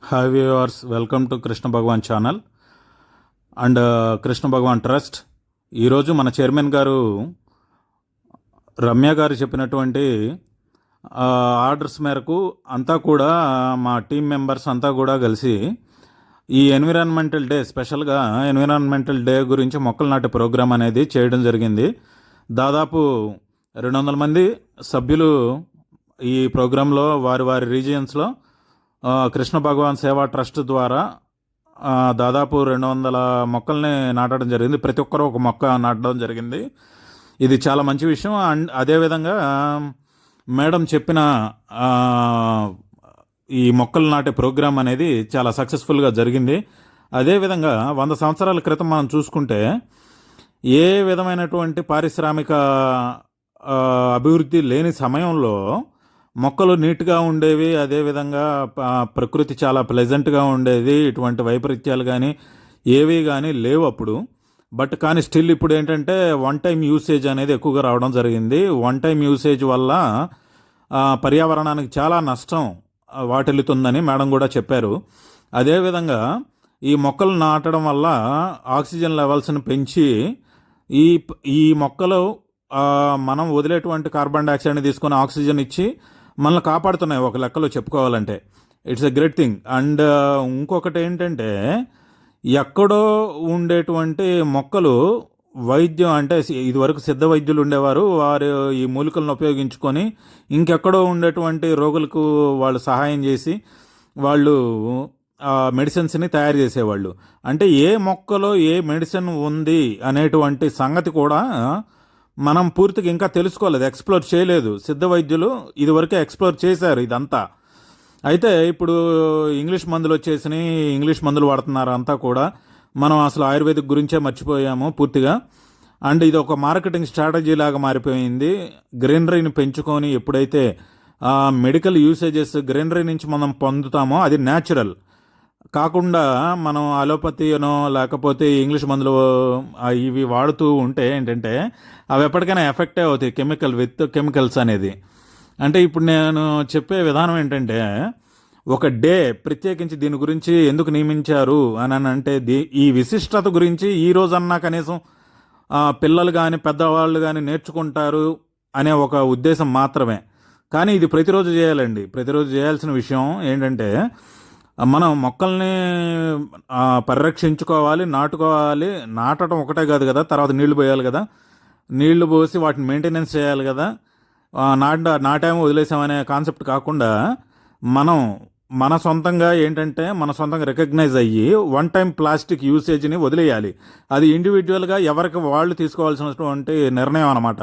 Hi viewers, welcome to Krishna Bhagavan channel and Krishna Bhagavan trust. ఈరోజు మన chairman గారు రమ్య గారు చెప్పినటువంటి ఆర్డర్స్ మేరకు అంతా కూడా మా టీం మెంబర్స్ అంతా కూడా కలిసి ఈ ఎన్విరాన్మెంటల్ డే, స్పెషల్గా ఎన్విరాన్మెంటల్ డే గురించి మొక్కలు నాటే ప్రోగ్రాం అనేది చేయడం జరిగింది. దాదాపు 200 మంది సభ్యులు ఈ ప్రోగ్రాంలో వారి వారి రీజియన్స్లో కృష్ణ భగవాన్ సేవా ట్రస్ట్ ద్వారా దాదాపు 200 మొక్కల్ని నాటడం జరిగింది. ప్రతి ఒక్కరూ ఒక మొక్క నాటడం జరిగింది. ఇది చాలా మంచి విషయం. అండ్ అదేవిధంగా మేడం చెప్పిన ఈ మొక్కలు నాటే ప్రోగ్రాం అనేది చాలా సక్సెస్ఫుల్గా జరిగింది. అదేవిధంగా 100 సంవత్సరాల క్రితం మనం చూసుకుంటే ఏ విధమైనటువంటి పారిశ్రామిక అభివృద్ధి లేని సమయంలో మొక్కలు నీట్గా ఉండేవి. అదేవిధంగా ప్రకృతి చాలా ప్లెజెంట్గా ఉండేది. ఇటువంటి వైపరీత్యాలు కానీ ఏవి కానీ లేవు అప్పుడు. బట్ కానీ స్టిల్ ఇప్పుడు ఏంటంటే వన్ టైం యూసేజ్ అనేది ఎక్కువగా రావడం జరిగింది. వన్ టైం యూసేజ్ వల్ల పర్యావరణానికి చాలా నష్టం వాటిల్లుతుందని మేడం కూడా చెప్పారు. అదేవిధంగా ఈ మొక్కలు నాటడం వల్ల ఆక్సిజన్ లెవెల్స్ని పెంచి ఈ మొక్కలు మనం వదిలేటువంటి కార్బన్ డైఆక్సైడ్ని తీసుకొని ఆక్సిజన్ ఇచ్చి మనల్ని కాపాడుతున్నాయి ఒక లెక్కలో చెప్పుకోవాలంటే. It's a great thing. And ఇంకొకటి ఏంటంటే ఎక్కడో ఉండేటువంటి మొక్కలు వైద్యం అంటే ఇదివరకు సిద్ధ వైద్యులు ఉండేవారు. వారు ఈ మూలికలను ఉపయోగించుకొని ఇంకెక్కడో ఉండేటువంటి రోగులకు వాళ్ళు సహాయం చేసి వాళ్ళు మెడిసిన్స్ని తయారు చేసేవాళ్ళు. అంటే ఏ మొక్కలో ఏ మెడిసిన్ ఉంది అనేటువంటి సంగతి కూడా మనం పూర్తిగా ఇంకా తెలుసుకోలేదు, ఎక్స్ప్లోర్ చేయలేదు. సిద్ధ వైద్యులు ఇదివరకే ఎక్స్ప్లోర్ చేశారు ఇదంతా. అయితే ఇప్పుడు ఇంగ్లీష్ మందులు వచ్చేసినాయి, ఇంగ్లీష్ మందులు వాడుతున్నారు అంతా కూడా. మనం అసలు ఆయుర్వేదిక్ గురించే మర్చిపోయాము పూర్తిగా. అండ్ ఇది ఒక మార్కెటింగ్ స్ట్రాటజీ లాగా మారిపోయింది. గ్రీనరీని పెంచుకొని ఎప్పుడైతే మెడికల్ యూసేజెస్ గ్రీనరీ నుంచి మనం పొందుతామో అది న్యాచురల్ కాకుండా మనం అలోపతినో లేకపోతే ఇంగ్లీష్ మందులు ఇవి వాడుతూ ఉంటే ఏంటంటే అవి ఎప్పటికైనా ఎఫెక్టే అవుతాయి, కెమికల్స్ అనేది. అంటే ఇప్పుడు నేను చెప్పే విధానం ఏంటంటే ఒక డే ప్రత్యేకించి దీని గురించి ఎందుకు నియమించారు అని అంటే ఈ విశిష్టత గురించి ఈ రోజన్నా కనీసం పిల్లలు కానీ పెద్దవాళ్ళు కానీ నేర్చుకుంటారు అనే ఒక ఉద్దేశం మాత్రమే. కానీ ఇది ప్రతిరోజు చేయాలండి. ప్రతిరోజు చేయాల్సిన విషయం ఏంటంటే మనం మొక్కల్ని పరిరక్షించుకోవాలి, నాటుకోవాలి. నాటడం ఒకటే కాదు కదా, తర్వాత నీళ్లు పోయాలి కదా, నీళ్లు పోసి వాటిని మెయింటెనెన్స్ చేయాలి కదా. నాటామో వదిలేసామనే కాన్సెప్ట్ కాకుండా మనం మన సొంతంగా ఏంటంటే మన సొంతంగా రికగ్నైజ్ అయ్యి వన్ టైం ప్లాస్టిక్ యూసేజ్ని వదిలేయాలి. అది ఇండివిజువల్గా ఎవరికి వాళ్ళు తీసుకోవాల్సినటువంటి నిర్ణయం అన్నమాట.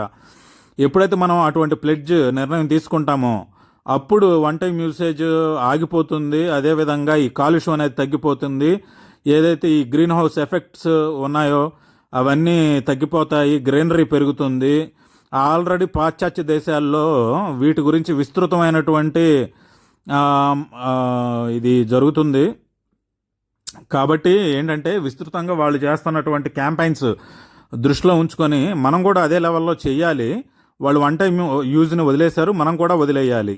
ఎప్పుడైతే మనం అటువంటి ప్లెడ్జ్ నిర్ణయం తీసుకుంటామో అప్పుడు వన్ టైం యూసేజ్ ఆగిపోతుంది. అదేవిధంగా ఈ కాలుష్యం అనేది తగ్గిపోతుంది. ఏదైతే ఈ గ్రీన్ హౌస్ ఎఫెక్ట్స్ ఉన్నాయో అవన్నీ తగ్గిపోతాయి, గ్రీనరీ పెరుగుతుంది. ఆల్రెడీ పాశ్చాత్య దేశాల్లో వీటి గురించి విస్తృతమైనటువంటి ఇది జరుగుతుంది. కాబట్టి ఏంటంటే విస్తృతంగా వాళ్ళు చేస్తున్నటువంటి క్యాంపెయిన్స్ దృష్టిలో ఉంచుకొని మనం కూడా అదే లెవెల్లో చేయాలి. వాళ్ళు వన్ టైం యూజ్ని వదిలేశారు, మనం కూడా వదిలేయాలి.